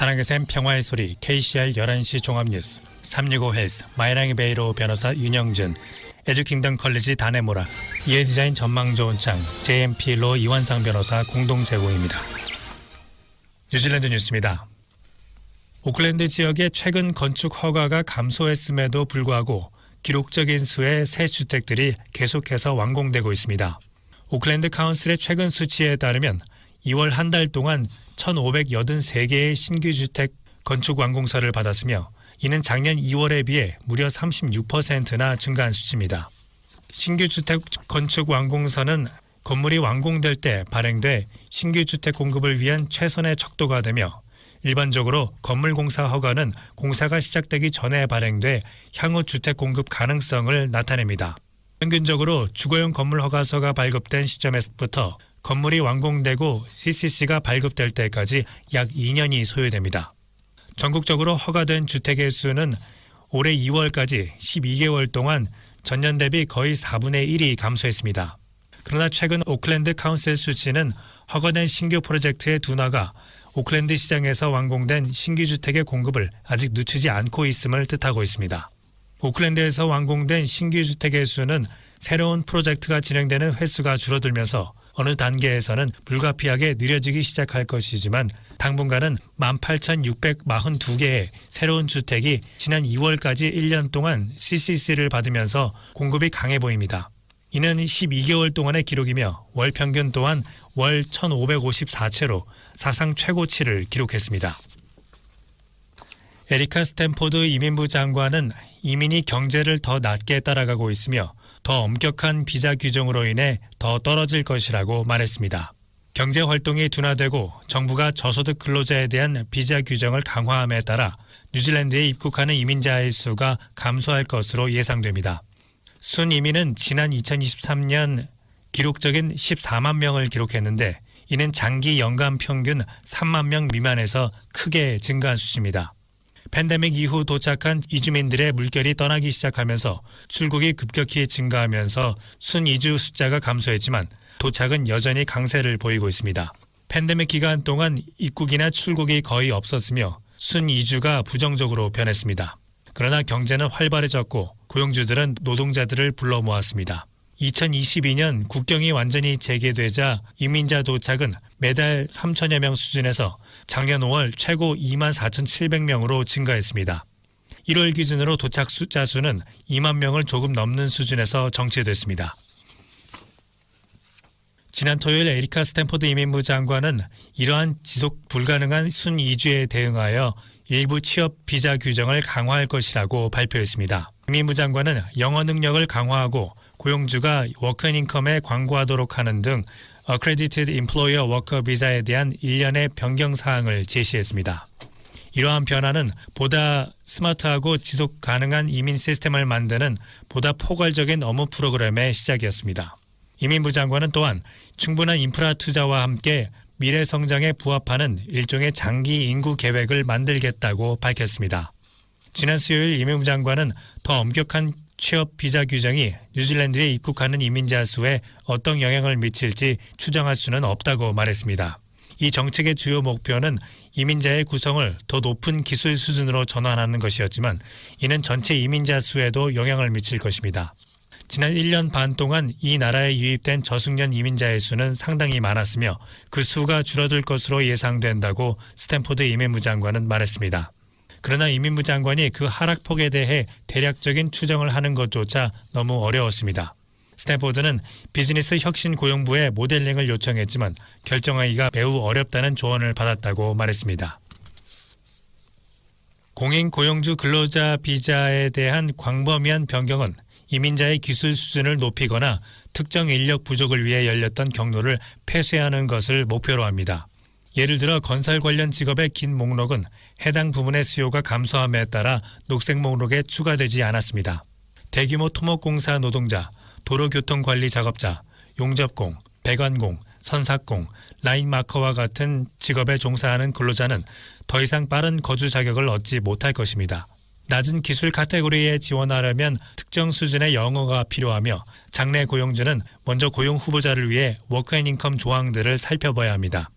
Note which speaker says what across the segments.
Speaker 1: 사랑의 샘 평화의 소리 KCR 11시 종합뉴스 365 헬스 마이랑이 베이로 변호사 윤영준 에듀킹덤 컬리지 다네모라 이해디자인 전망 좋은 창 JMP 로 이완상 변호사 공동 제공입니다. 뉴질랜드 뉴스입니다. 오클랜드 지역의 최근 건축 허가가 감소했음에도 불구하고 기록적인 수의 새 주택들이 계속해서 완공되고 있습니다. 오클랜드 카운슬의 최근 수치에 따르면 2월 한 달 동안 1,583개의 신규 주택 건축 완공서를 받았으며 이는 작년 2월에 비해 무려 36%나 증가한 수치입니다. 신규 주택 건축 완공서는 건물이 완공될 때 발행돼 신규 주택 공급을 위한 최선의 척도가 되며 일반적으로 건물 공사 허가는 공사가 시작되기 전에 발행돼 향후 주택 공급 가능성을 나타냅니다. 평균적으로 주거용 건물 허가서가 발급된 시점에서부터 건물이 완공되고 CCC가 발급될 때까지 약 2년이 소요됩니다. 전국적으로 허가된 주택의 수는 올해 2월까지 12개월 동안 전년 대비 거의 4분의 1이 감소했습니다. 그러나 최근 오클랜드 카운슬 수치는 허가된 신규 프로젝트의 둔화가 오클랜드 시장에서 완공된 신규 주택의 공급을 아직 늦추지 않고 있음을 뜻하고 있습니다. 오클랜드에서 완공된 신규 주택의 수는 새로운 프로젝트가 진행되는 횟수가 줄어들면서 어느 단계에서는 불가피하게 느려지기 시작할 것이지만 당분간은 18,642개의 새로운 주택이 지난 2월까지 1년 동안 CCC를 받으면서 공급이 강해 보입니다. 이는 12개월 동안의 기록이며 월 평균 또한 월 1,554채로 사상 최고치를 기록했습니다. 에리카 스탠포드 이민부 장관은 이민이 경제를 더 낮게 따라가고 있으며 더 엄격한 비자 규정으로 인해 더 떨어질 것이라고 말했습니다. 경제 활동이 둔화되고 정부가 저소득 근로자에 대한 비자 규정을 강화함에 따라 뉴질랜드에 입국하는 이민자의 수가 감소할 것으로 예상됩니다. 순이민은 지난 2023년 기록적인 14만 명을 기록했는데 이는 장기 연간 평균 3만 명 미만에서 크게 증가한 수치입니다. 팬데믹 이후 도착한 이주민들의 물결이 떠나기 시작하면서 출국이 급격히 증가하면서 순이주 숫자가 감소했지만 도착은 여전히 강세를 보이고 있습니다. 팬데믹 기간 동안 입국이나 출국이 거의 없었으며 순이주가 부정적으로 변했습니다. 그러나 경제는 활발해졌고 고용주들은 노동자들을 불러 모았습니다. 2022년 국경이 완전히 재개되자 이민자 도착은 매달 3천여 명 수준에서 작년 5월 최고 24,700명으로 증가했습니다. 1월 기준으로 도착 숫자 수는 2만 명을 조금 넘는 수준에서 정체됐습니다. 지난 토요일 에리카 스탠포드 이민부 장관은 이러한 지속 불가능한 순이주에 대응하여 일부 취업 비자 규정을 강화할 것이라고 발표했습니다. 이민부 장관은 영어 능력을 강화하고 고용주가 워크앤인컴에 광고하도록 하는 등 Accredited Employer Worker 비자에 대한 일련의 변경 사항을 제시했습니다. 이러한 변화는 보다 스마트하고 지속 가능한 이민 시스템을 만드는 보다 포괄적인 업무 프로그램의 시작이었습니다. 이민부 장관은 또한 충분한 인프라 투자와 함께 미래 성장에 부합하는 일종의 장기 인구 계획을 만들겠다고 밝혔습니다. 지난 수요일 이민부 장관은 더 엄격한 취업 비자 규정이 뉴질랜드에 입국하는 이민자 수에 어떤 영향을 미칠지 추정할 수는 없다고 말했습니다. 이 정책의 주요 목표는 이민자의 구성을 더 높은 기술 수준으로 전환하는 것이었지만 이는 전체 이민자 수에도 영향을 미칠 것입니다. 지난 1년 반 동안 이 나라에 유입된 저숙련 이민자의 수는 상당히 많았으며 그 수가 줄어들 것으로 예상된다고 스탠포드 이민부 장관은 말했습니다. 그러나 이민부 장관이 그 하락폭에 대해 대략적인 추정을 하는 것조차 너무 어려웠습니다. 스탠포드는 비즈니스 혁신 고용부에 모델링을 요청했지만 결정하기가 매우 어렵다는 조언을 받았다고 말했습니다. 공인 고용주 근로자 비자에 대한 광범위한 변경은 이민자의 기술 수준을 높이거나 특정 인력 부족을 위해 열렸던 경로를 폐쇄하는 것을 목표로 합니다. 예를 들어 건설 관련 직업의 긴 목록은 해당 부문의 수요가 감소함에 따라 녹색 목록에 추가되지 않았습니다. 대규모 토목공사 노동자, 도로교통관리 작업자, 용접공, 배관공, 선삭공, 라인마커와 같은 직업에 종사하는 근로자는 더 이상 빠른 거주 자격을 얻지 못할 것입니다. 낮은 기술 카테고리에 지원하려면 특정 수준의 영어가 필요하며 장래 고용주는 먼저 고용 후보자를 위해 워크앤인컴 조항들을 살펴봐야 합니다.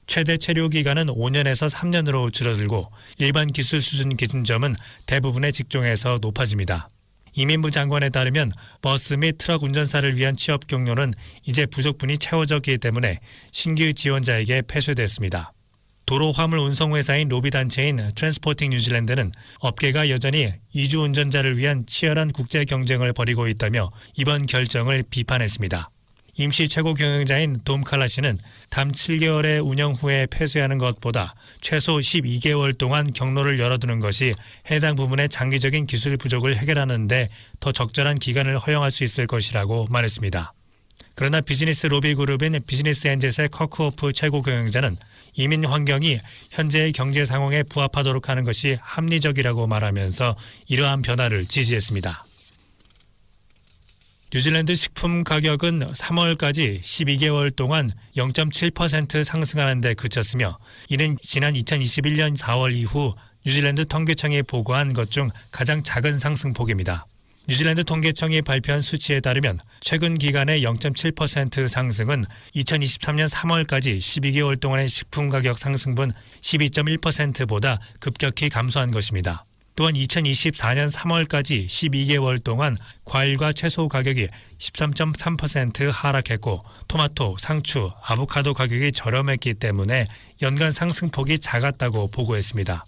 Speaker 1: 최대 체류 기간은 5년에서 3년으로 줄어들고 일반 기술 수준 기준점은 대부분의 직종에서 높아집니다. 이민부 장관에 따르면 버스 및 트럭 운전사를 위한 취업 경로는 이제 부족분이 채워졌기 때문에 신규 지원자에게 폐쇄됐습니다. 도로 화물 운송 회사인 로비 단체인 트랜스포팅 뉴질랜드는 업계가 여전히 이주 운전자를 위한 치열한 국제 경쟁을 벌이고 있다며 이번 결정을 비판했습니다. 임시 최고 경영자인 돔 칼라시는 단 7개월의 운영 후에 폐쇄하는 것보다 최소 12개월 동안 경로를 열어두는 것이 해당 부문의 장기적인 기술 부족을 해결하는 데 더 적절한 기간을 허용할 수 있을 것이라고 말했습니다. 그러나 비즈니스 로비 그룹인 비즈니스 엔젯의 커크호프 최고 경영자는 이민 환경이 현재의 경제 상황에 부합하도록 하는 것이 합리적이라고 말하면서 이러한 변화를 지지했습니다. 뉴질랜드 식품 가격은 3월까지 12개월 동안 0.7% 상승하는 데 그쳤으며 이는 지난 2021년 4월 이후 뉴질랜드 통계청이 보고한 것 중 가장 작은 상승폭입니다. 뉴질랜드 통계청이 발표한 수치에 따르면 최근 기간의 0.7% 상승은 2023년 3월까지 12개월 동안의 식품 가격 상승분 12.1%보다 급격히 감소한 것입니다. 또한 2024년 3월까지 12개월 동안 과일과 채소 가격이 13.3% 하락했고 토마토, 상추, 아보카도 가격이 저렴했기 때문에 연간 상승폭이 작았다고 보고했습니다.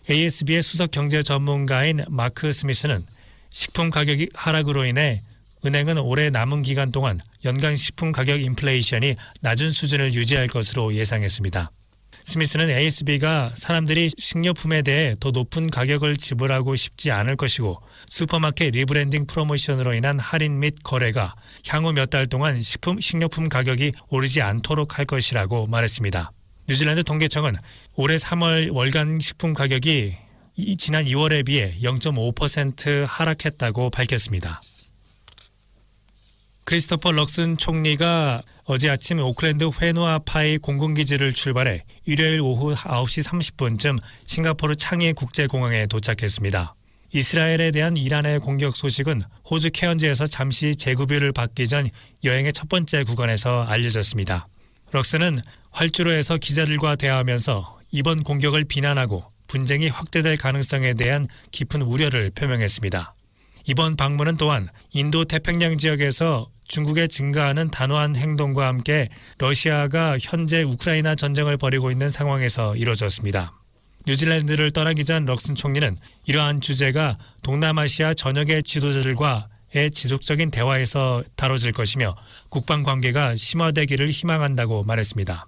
Speaker 1: ASB의 수석 경제 전문가인 마크 스미스는 식품 가격 하락으로 인해 은행은 올해 남은 기간 동안 연간 식품 가격 인플레이션이 낮은 수준을 유지할 것으로 예상했습니다. 스미스는 ASB가 사람들이 식료품에 대해 더 높은 가격을 지불하고 싶지 않을 것이고 슈퍼마켓 리브랜딩 프로모션으로 인한 할인 및 거래가 향후 몇 달 동안 식료품 가격이 오르지 않도록 할 것이라고 말했습니다. 뉴질랜드 통계청은 올해 3월 월간 식품 가격이 지난 2월에 비해 0.5% 하락했다고 밝혔습니다. 크리스토퍼 럭슨 총리가 어제 아침 오클랜드 회누아파이 공군기지를 출발해 일요일 오후 9시 30분쯤 싱가포르 창이 국제공항에 도착했습니다. 이스라엘에 대한 이란의 공격 소식은 호주 케언즈에서 잠시 재구비를 받기 전 여행의 첫 번째 구간에서 알려졌습니다. 럭슨은 활주로에서 기자들과 대화하면서 이번 공격을 비난하고 분쟁이 확대될 가능성에 대한 깊은 우려를 표명했습니다. 이번 방문은 또한 인도 태평양 지역에서 중국의 증가하는 단호한 행동과 함께 러시아가 현재 우크라이나 전쟁을 벌이고 있는 상황에서 이뤄졌습니다. 뉴질랜드를 떠나기 전 럭슨 총리는 이러한 주제가 동남아시아 전역의 지도자들과의 지속적인 대화에서 다뤄질 것이며 국방관계가 심화되기를 희망한다고 말했습니다.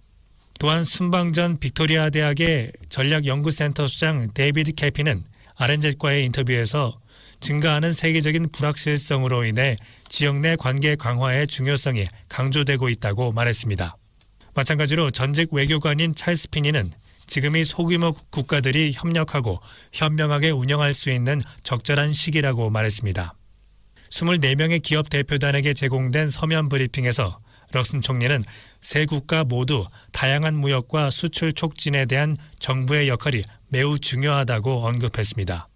Speaker 1: 또한 순방 전 빅토리아 대학의 전략연구센터 수장 데이비드 캐피는 RNZ과의 인터뷰에서 증가하는 세계적인 불확실성으로 인해 지역 내 관계 강화의 중요성이 강조되고 있다고 말했습니다. 마찬가지로 전직 외교관인 찰스 피니는 지금이 소규모 국가들이 협력하고 현명하게 운영할 수 있는 적절한 시기라고 말했습니다. 24명의 기업 대표단에게 제공된 서면 브리핑에서 럭슨 총리는 세 국가 모두 다양한 무역과 수출 촉진에 대한 정부의 역할이 매우 중요하다고 언급했습니다.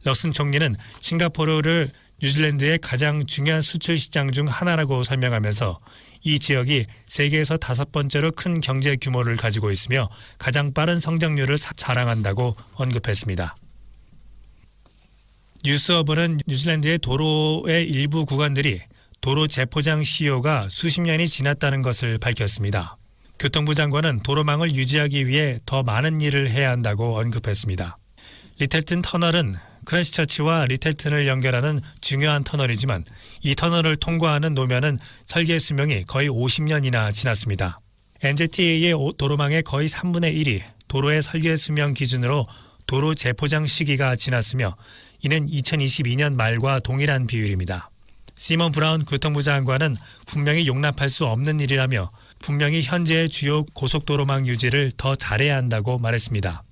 Speaker 1: 럭슨 총리는 싱가포르를 뉴질랜드의 가장 중요한 수출 시장 중 하나라고 설명하면서 이 지역이 세계에서 5번째로 큰 경제 규모를 가지고 있으며 가장 빠른 성장률을 자랑한다고 언급했습니다. 뉴스어블은 뉴질랜드의 도로의 일부 구간들이 도로 재포장 시효가 수십 년이 지났다는 것을 밝혔습니다. 교통부 장관은 도로망을 유지하기 위해 더 많은 일을 해야 한다고 언급했습니다. 리텔튼 터널은 크라이스처치와 리텔튼을 연결하는 중요한 터널이지만 이 터널을 통과하는 노면은 설계 수명이 거의 50년이나 지났습니다. NZTA의 도로망의 거의 3분의 1이 도로의 설계 수명 기준으로 도로 재포장 시기가 지났으며 이는 2022년 말과 동일한 비율입니다. 시먼 브라운 교통부 장관은 분명히 용납할 수 없는 일이라며 분명히 현재의 주요 고속도로망 유지를 더 잘해야 한다고 말했습니다.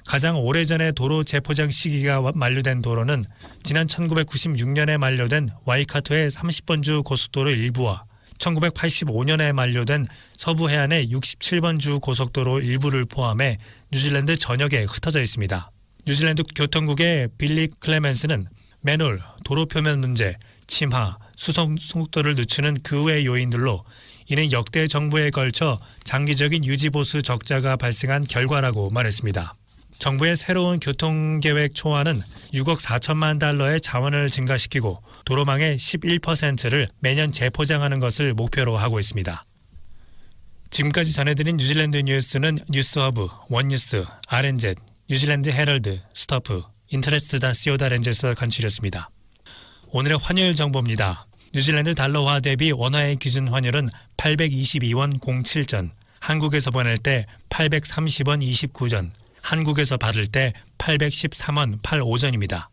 Speaker 1: 가장 오래전에 도로 재포장 시기가 만료된 도로는 지난 1996년에 만료된 와이카토의 30번주 고속도로 일부와 1985년에 만료된 서부 해안의 67번주 고속도로 일부를 포함해 뉴질랜드 전역에 흩어져 있습니다. 뉴질랜드 교통국의 빌리 클레멘스는 맨홀, 도로 표면 문제, 침하, 수송 속도를 늦추는 그 외 요인들로 이는 역대 정부에 걸쳐 장기적인 유지보수 적자가 발생한 결과라고 말했습니다. 정부의 새로운 교통계획 초안은 6억 4천만 달러의 자원을 증가시키고 도로망의 11%를 매년 재포장하는 것을 목표로 하고 있습니다. 지금까지 전해드린 뉴질랜드 뉴스는 뉴스허브, 원뉴스, RNZ, 뉴질랜드 헤럴드, 스토프, 인터레스트.co.nz에서 간추렸습니다. 오늘의 환율 정보입니다. 뉴질랜드 달러화 대비 원화의 기준 환율은 822원 07전, 한국에서 보낼 때 830원 29전, 한국에서 받을 때 813원 85전입니다.